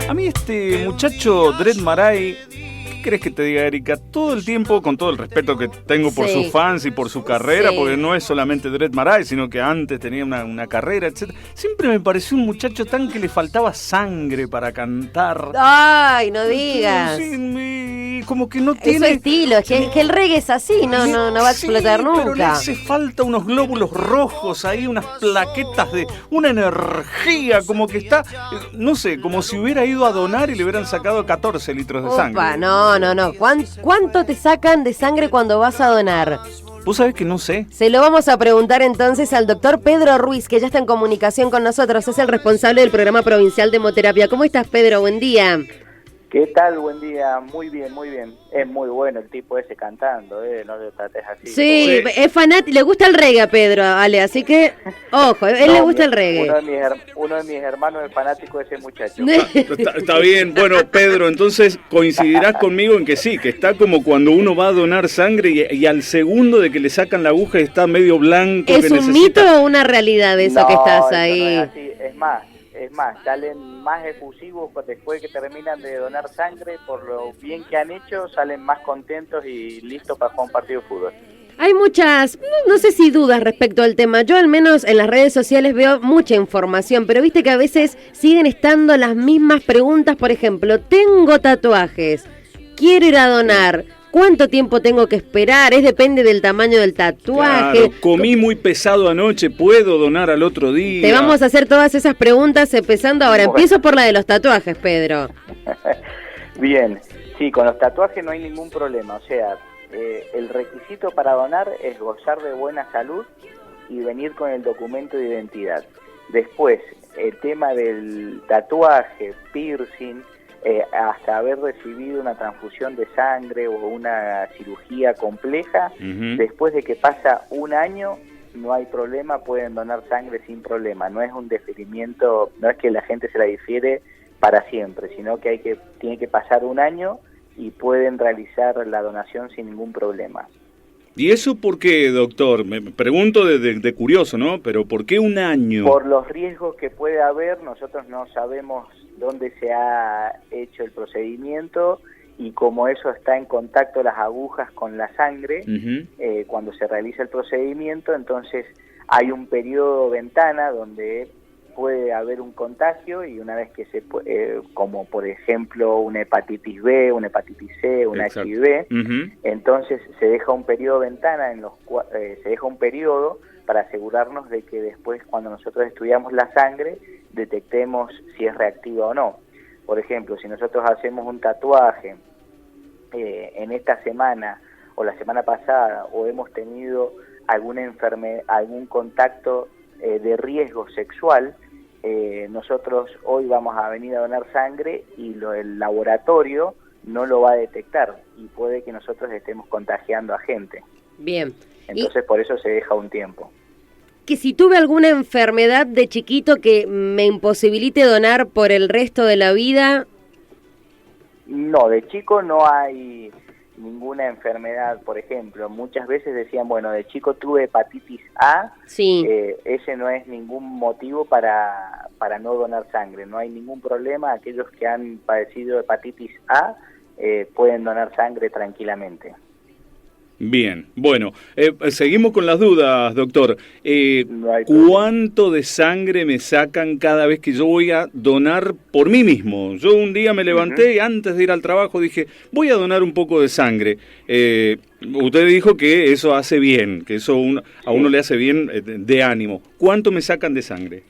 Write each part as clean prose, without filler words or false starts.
A mí este muchacho Dred Maray, ¿qué crees que te diga, Erika? Todo el tiempo, con todo el respeto que tengo por sus fans y por su carrera, porque no es solamente Dred Maray, sino que antes tenía una carrera, etc. Siempre me pareció un muchacho tan que le faltaba sangre para cantar. Ay, no digas. Sí, como que no Es tiene... su estilo, es que el reggae es así, no va a explotar nunca. Pero le hace falta unos glóbulos rojos ahí, unas plaquetas de una energía, como que está, no sé, como si hubiera ido a donar y le hubieran sacado 14 litros de sangre. Opa, no. ¿Cuánto te sacan de sangre cuando vas a donar? ¿Vos sabés que no sé? Se lo vamos a preguntar entonces al doctor Pedro Ruiz, que ya está en comunicación con nosotros, es el responsable del programa provincial de hemoterapia. ¿Cómo estás, Pedro? Buen día. ¿Qué tal? Buen día, muy bien, muy bien. Es muy bueno el tipo ese cantando, no lo trates así. Sí, es fanático, le gusta el reggae a Pedro, Ale, así que, ojo, él le gusta el reggae. Uno de mis hermanos es fanático de ese muchacho. Está bien, bueno, Pedro, entonces coincidirás conmigo en que sí, que está como cuando uno va a donar sangre y al segundo de que le sacan la aguja está medio blanco. ¿Es un mito o una realidad eso que estás ahí? No es así. Es más, salen más efusivos después que terminan de donar sangre, por lo bien que han hecho, salen más contentos y listos para jugar un partido de fútbol. Hay muchas, no sé si dudas respecto al tema. Yo al menos en las redes sociales veo mucha información, pero viste que a veces siguen estando las mismas preguntas. Por ejemplo, tengo tatuajes, quiero ir a donar. ¿Cuánto tiempo tengo que esperar? Depende del tamaño del tatuaje. Claro, comí muy pesado anoche, ¿puedo donar al otro día? Te vamos a hacer todas esas preguntas empezando ahora. Empiezo por la de los tatuajes, Pedro. Bien, sí, con los tatuajes no hay ningún problema. O sea, el requisito para donar es gozar de buena salud y venir con el documento de identidad. Después, el tema del tatuaje, piercing... hasta haber recibido una transfusión de sangre o una cirugía compleja, después de que pasa un año, no hay problema, pueden donar sangre sin problema. No es un deferimiento, no es que la gente se la difiere para siempre, sino que tiene que pasar un año y pueden realizar la donación sin ningún problema. ¿Y eso por qué, doctor? Me pregunto de curioso, ¿no? Pero ¿por qué un año? Por los riesgos que puede haber, nosotros no sabemos dónde se ha hecho el procedimiento y como eso está en contacto las agujas con la sangre, cuando se realiza el procedimiento, entonces hay un periodo ventana donde puede haber un contagio y una vez que como por ejemplo una hepatitis B, una hepatitis C, una HIV, entonces se deja un periodo ventana se deja un periodo para asegurarnos de que después cuando nosotros estudiamos la sangre detectemos si es reactiva o no. Por ejemplo, si nosotros hacemos un tatuaje en esta semana o la semana pasada o hemos tenido alguna enfermedad, algún contacto de riesgo sexual, nosotros hoy vamos a venir a donar sangre y el laboratorio no lo va a detectar y puede que nosotros estemos contagiando a gente. Bien. Entonces por eso se deja un tiempo. Que si tuve alguna enfermedad de chiquito que me imposibilite donar por el resto de la vida... No, de chico no hay ninguna enfermedad, por ejemplo. Muchas veces decían, bueno, de chico tuve hepatitis A, sí. Ese no es ningún motivo para no donar sangre. No hay ningún problema. Aquellos que han padecido hepatitis A pueden donar sangre tranquilamente. Bien, bueno, seguimos con las dudas, doctor. ¿Cuánto de sangre me sacan cada vez que yo voy a donar por mí mismo? Yo un día me levanté y antes de ir al trabajo dije, voy a donar un poco de sangre. Usted dijo que eso hace bien, que eso a uno le hace bien de ánimo. ¿Cuánto me sacan de sangre?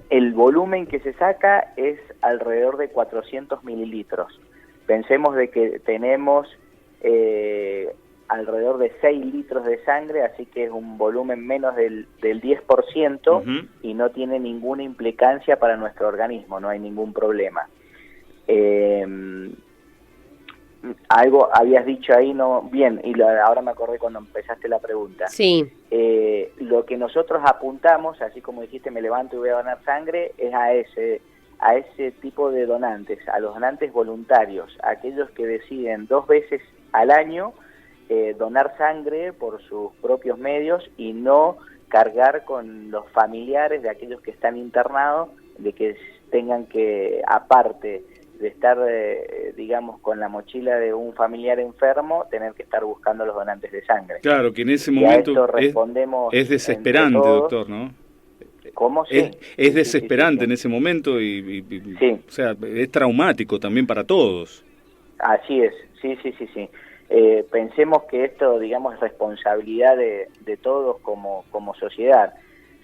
El volumen que se saca es alrededor de 400 mililitros. Pensemos de que tenemos... alrededor de 6 litros de sangre, así que es un volumen menos del 10% y no tiene ninguna implicancia para nuestro organismo, no hay ningún problema. Algo habías dicho ahí, no bien, y ahora me acordé cuando empezaste la pregunta. Sí. Lo que nosotros apuntamos, así como dijiste, me levanto y voy a donar sangre, es a ese tipo de donantes, a los donantes voluntarios, aquellos que deciden 2 veces al año donar sangre por sus propios medios y no cargar con los familiares de aquellos que están internados, de que tengan que, aparte de estar, digamos, con la mochila de un familiar enfermo, tener que estar buscando los donantes de sangre. Claro, que en ese momento es desesperante, doctor, ¿no? ¿Cómo? Sí. Es desesperante en ese momento y sí. O sea, es traumático también para todos. Así es, sí. Pensemos que esto, digamos, es responsabilidad de todos como sociedad.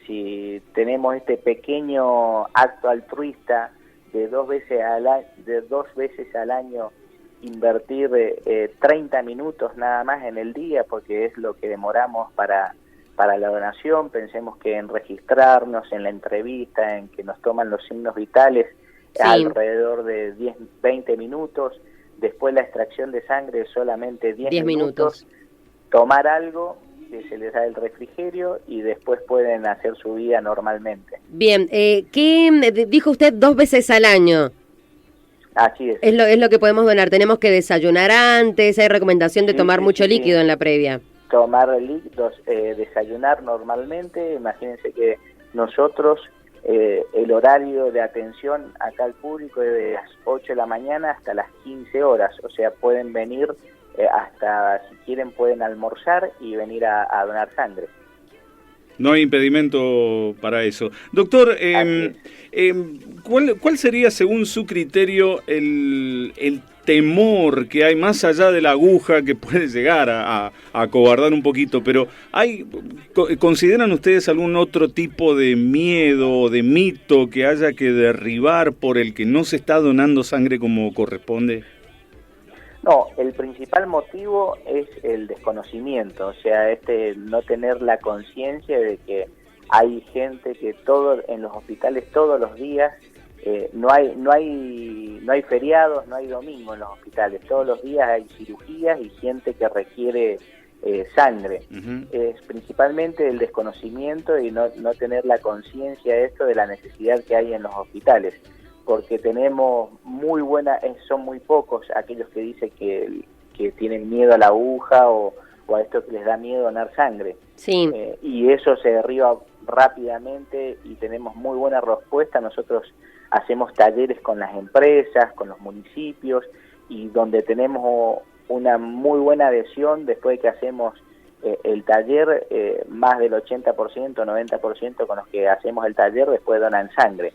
Si tenemos este pequeño acto altruista de dos veces al año invertir 30 minutos nada más en el día, porque es lo que demoramos para la donación, pensemos que en registrarnos, en la entrevista, en que nos toman los signos vitales, sí, alrededor de 20 minutos, después la extracción de sangre solamente 10 minutos, tomar algo que se les da el refrigerio y después pueden hacer su vida normalmente. Bien, ¿qué dijo usted 2 veces al año? Así es. Es lo que podemos donar, tenemos que desayunar antes, hay recomendación de tomar mucho líquido en la previa. Tomar líquidos, desayunar normalmente. Imagínense que nosotros, el horario de atención acá al público es de las 8 de la mañana hasta las 15 horas, o sea, pueden venir hasta, si quieren, pueden almorzar y venir a donar sangre. No hay impedimento para eso. Doctor, ¿cuál sería, según su criterio, el temor que hay más allá de la aguja que puede llegar a acobardar un poquito? Pero ¿consideran ustedes algún otro tipo de miedo o de mito que haya que derribar por el que no se está donando sangre como corresponde? No, el principal motivo es el desconocimiento, o sea, no tener la conciencia de que hay gente que en los hospitales todos los días, no hay feriados, no hay domingo en los hospitales, todos los días hay cirugías y gente que requiere sangre. Uh-huh. Es principalmente el desconocimiento y no tener la conciencia de esto, de la necesidad que hay en los hospitales, porque tenemos son muy pocos aquellos que dicen que tienen miedo a la aguja o a esto que les da miedo donar sangre. Sí. Y eso se derriba rápidamente y tenemos muy buena respuesta. Nosotros hacemos talleres con las empresas, con los municipios, y donde tenemos una muy buena adhesión después de que hacemos el taller, más del 80%, 90% con los que hacemos el taller después donan sangre.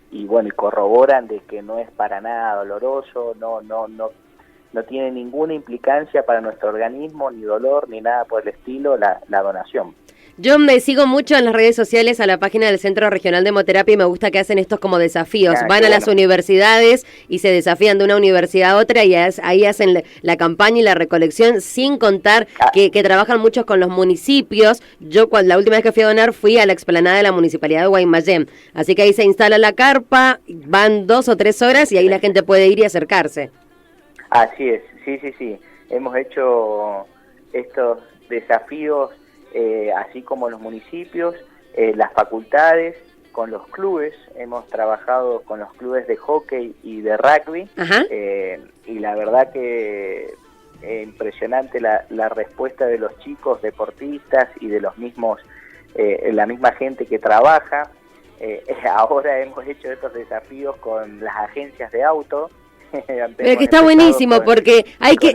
Y bueno, y corroboran de que no es para nada doloroso, no tiene ninguna implicancia para nuestro organismo, ni dolor, ni nada por el estilo, la donación. Yo me sigo mucho en las redes sociales a la página del Centro Regional de Hemoterapia y me gusta que hacen estos como desafíos. Van a las universidades y se desafían de una universidad a otra y ahí hacen la campaña y la recolección, sin contar que trabajan muchos con los municipios. Yo la última vez que fui a donar fui a la explanada de la Municipalidad de Guaymallén. Así que ahí se instala la carpa, van 2 o 3 horas y ahí la gente puede ir y acercarse. Así es, sí. Hemos hecho estos desafíos así como los municipios, las facultades, con los clubes. Hemos trabajado con los clubes de hockey y de rugby, y la verdad que impresionante la respuesta de los chicos deportistas y de los mismos, la misma gente que trabaja. Ahora hemos hecho estos desafíos con las agencias de auto. Pero que está buenísimo porque hay que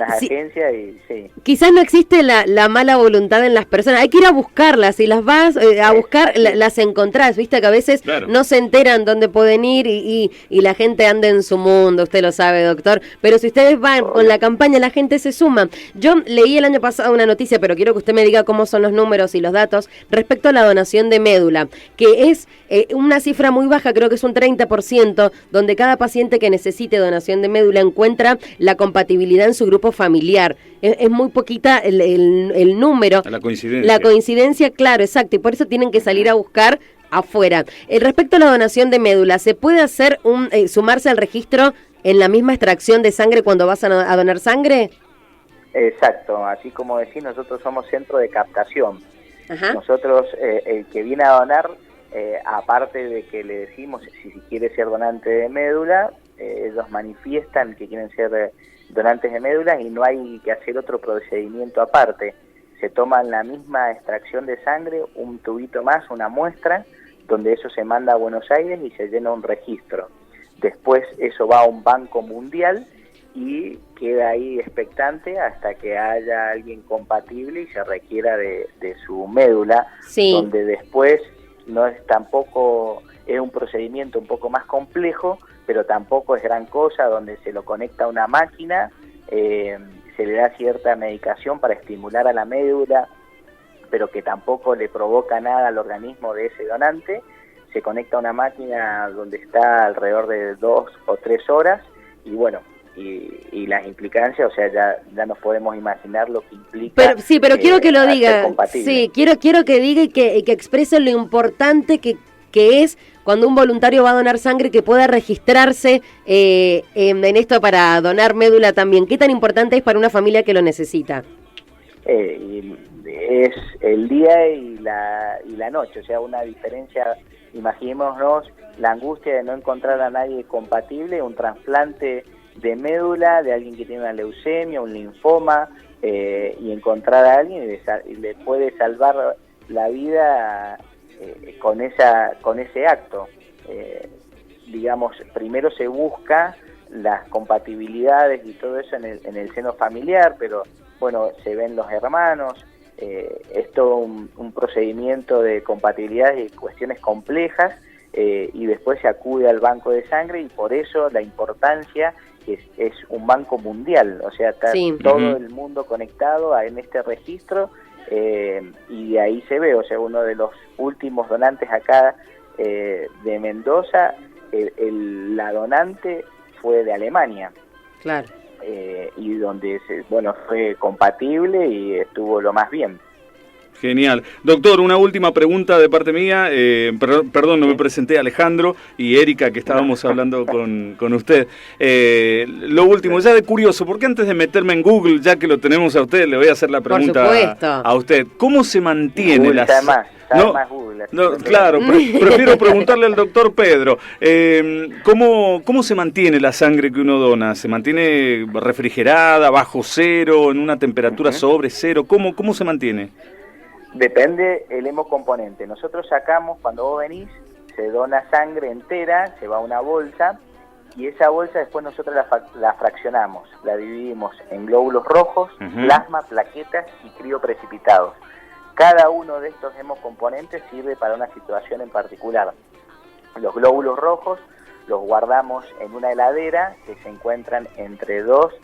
quizás no existe la mala voluntad en las personas, hay que ir a buscarlas, si las vas a buscar las encontrás, viste que a veces no se enteran dónde pueden ir y la gente anda en su mundo, usted lo sabe, doctor, pero si ustedes van con la campaña la gente se suma. Yo leí el año pasado una noticia, pero quiero que usted me diga cómo son los números y los datos respecto a la donación de médula, que es una cifra muy baja, creo que es un 30%, donde cada paciente que necesite donación de médula encuentra la compatibilidad en su grupo familiar. Es muy poquita el número. La coincidencia. La coincidencia, claro, exacto, y por eso tienen que salir a buscar afuera. Respecto a la donación de médula, ¿se puede hacer sumarse al registro en la misma extracción de sangre cuando vas a donar sangre? Exacto, así como decís, nosotros somos centro de captación. Ajá. Nosotros, el que viene a donar, aparte de que le decimos si quiere ser donante de médula, ellos manifiestan que quieren ser donantes de médula y no hay que hacer otro procedimiento aparte. Se toman la misma extracción de sangre, un tubito más, una muestra, donde eso se manda a Buenos Aires y se llena un registro. después eso va a un banco mundial y queda ahí expectante hasta que haya alguien compatible y se requiera de su médula, donde después no es tampoco, es un procedimiento un poco más complejo, pero tampoco es gran cosa, donde se lo conecta a una máquina, se le da cierta medicación para estimular a la médula, pero que tampoco le provoca nada al organismo de ese donante, se conecta a una máquina donde está alrededor de 2 o 3 horas, y bueno, y las implicancias, o sea, ya nos podemos imaginar lo que implica. Pero quiero que lo diga, quiero que diga y que exprese lo importante que es cuando un voluntario va a donar sangre, que pueda registrarse en esto para donar médula también. ¿Qué tan importante es para una familia que lo necesita? Es el día y la noche, o sea, una diferencia. Imaginémonos la angustia de no encontrar a nadie compatible, un trasplante de médula de alguien que tiene una leucemia, un linfoma, y encontrar a alguien y le puede salvar la vida con ese acto. Digamos, primero se busca las compatibilidades y todo eso en el seno familiar, pero bueno, se ven los hermanos, es todo un procedimiento de compatibilidades y cuestiones complejas, y después se acude al banco de sangre, y por eso la importancia es un banco mundial, o sea, está todo el mundo conectado en este registro, y de ahí se ve, o sea, uno de los últimos donantes acá de Mendoza, la donante fue de Alemania. Claro. Y donde fue compatible y estuvo lo más bien. Genial. Doctor, una última pregunta de parte mía. Perdón, no me presenté, Alejandro y Erika, que estábamos hablando con usted. Lo último, ya de curioso, porque antes de meterme en Google, ya que lo tenemos a usted, le voy a hacer la pregunta a usted. ¿Cómo se mantiene Google más Google, claro, prefiero preguntarle al doctor Pedro. ¿Cómo se mantiene la sangre que uno dona? ¿Se mantiene refrigerada, bajo cero, en una temperatura sobre cero? ¿Cómo se mantiene? Depende el hemocomponente. Nosotros sacamos, cuando vos venís, se dona sangre entera, se va a una bolsa, y esa bolsa después nosotros la fraccionamos, la dividimos en glóbulos rojos, plasma, plaquetas y crioprecipitados. Cada uno de estos hemocomponentes sirve para una situación en particular. Los glóbulos rojos los guardamos en una heladera que se encuentran entre 2,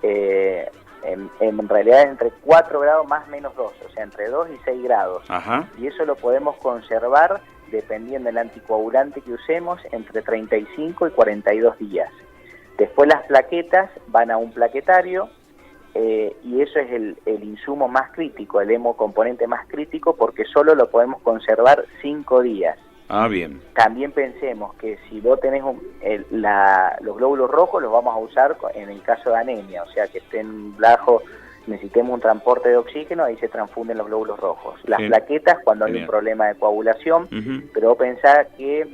en realidad entre 4 grados más menos 2, o sea, entre 2 y 6 grados. Ajá. Y eso lo podemos conservar, dependiendo del anticoagulante que usemos, entre 35 y 42 días. Después las plaquetas van a un plaquetario, y eso es el insumo más crítico, el hemocomponente más crítico, porque solo lo podemos conservar 5 días. Ah, bien. También pensemos que si vos tenés los glóbulos rojos, los vamos a usar en el caso de anemia, o sea, que estén bajo, necesitemos un transporte de oxígeno, ahí se transfunden los glóbulos rojos. Las plaquetas cuando hay un problema de coagulación, pero vos pensás que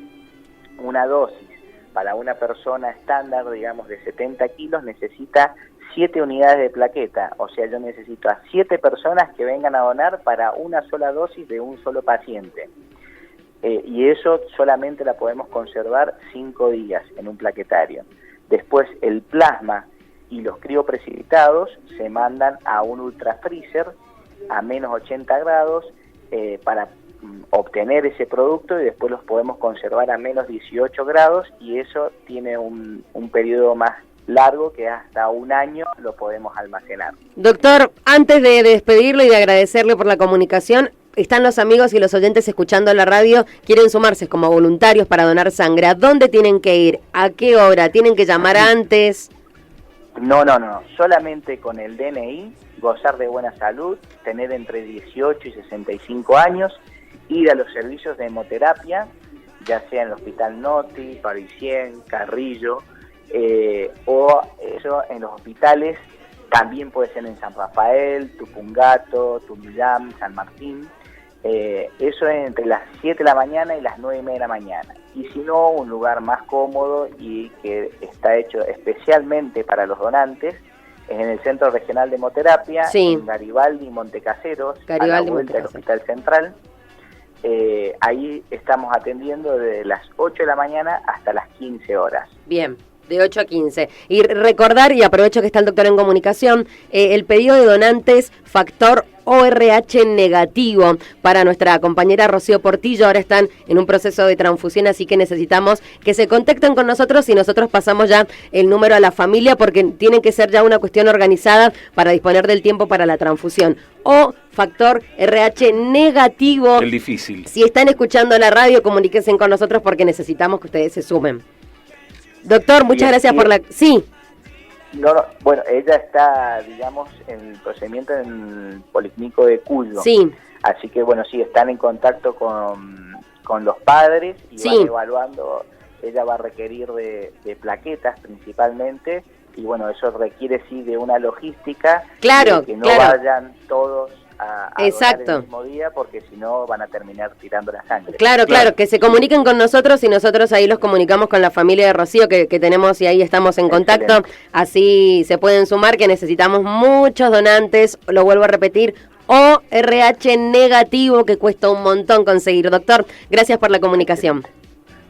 una dosis para una persona estándar, digamos, de 70 kilos, necesita 7 unidades de plaqueta, o sea, yo necesito a 7 personas que vengan a donar para una sola dosis de un solo paciente. Y eso solamente la podemos conservar 5 días en un plaquetario. Después el plasma y los crioprecipitados se mandan a un ultrafreezer a menos 80 grados para obtener ese producto, y después los podemos conservar a menos 18 grados, y eso tiene un periodo más largo, que hasta 1 año lo podemos almacenar. Doctor, antes de despedirlo y de agradecerle por la comunicación, están los amigos y los oyentes escuchando la radio, quieren sumarse como voluntarios para donar sangre. ¿A dónde tienen que ir? ¿A qué hora? ¿Tienen que llamar antes? No, solamente con el DNI, gozar de buena salud, tener entre 18 y 65 años, ir a los servicios de hemoterapia, ya sea en el Hospital Noti, Parisien, Carrillo, o eso en los hospitales, también puede ser en San Rafael, Tupungato, Tunuyán, San Martín. Eso es entre las 7 de la mañana y las 9:30 de la mañana. Y si no, un lugar más cómodo y que está hecho especialmente para los donantes es en el Centro Regional de Hemoterapia, en Garibaldi y Montecaseros, a la vuelta del Hospital Central. ahí estamos atendiendo desde las 8 de la mañana hasta las 15 horas. Bien. De 8 a 15. Y recordar, y aprovecho que está el doctor en comunicación, el pedido de donantes factor ORH negativo para nuestra compañera Rocío Portillo. Ahora están en un proceso de transfusión, así que necesitamos que se contacten con nosotros y nosotros pasamos ya el número a la familia porque tiene que ser ya una cuestión organizada para disponer del tiempo para la transfusión. O factor RH negativo. El difícil. Si están escuchando la radio, comuníquense con nosotros porque necesitamos que ustedes se sumen. Doctor, muchas gracias por la... Sí. No, bueno, ella está, digamos, en el procedimiento en el Policlínico de Cuyo. Sí. Así que, bueno, sí, están en contacto con los padres y sí. van evaluando. Ella va a requerir de plaquetas principalmente y, bueno, eso requiere, sí, de una logística. Claro, de que no vayan todos a exacto. el mismo día porque si no van a terminar tirando la sangre. Claro, que se comuniquen con nosotros y nosotros ahí los comunicamos con la familia de Rocío que tenemos y ahí estamos en contacto. Así se pueden sumar que necesitamos muchos donantes, lo vuelvo a repetir, ORH negativo que cuesta un montón conseguir. Doctor, gracias por la comunicación.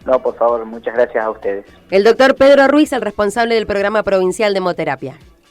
No, por favor, muchas gracias a ustedes. El doctor Pedro Ruiz, el responsable del programa provincial de hemoterapia.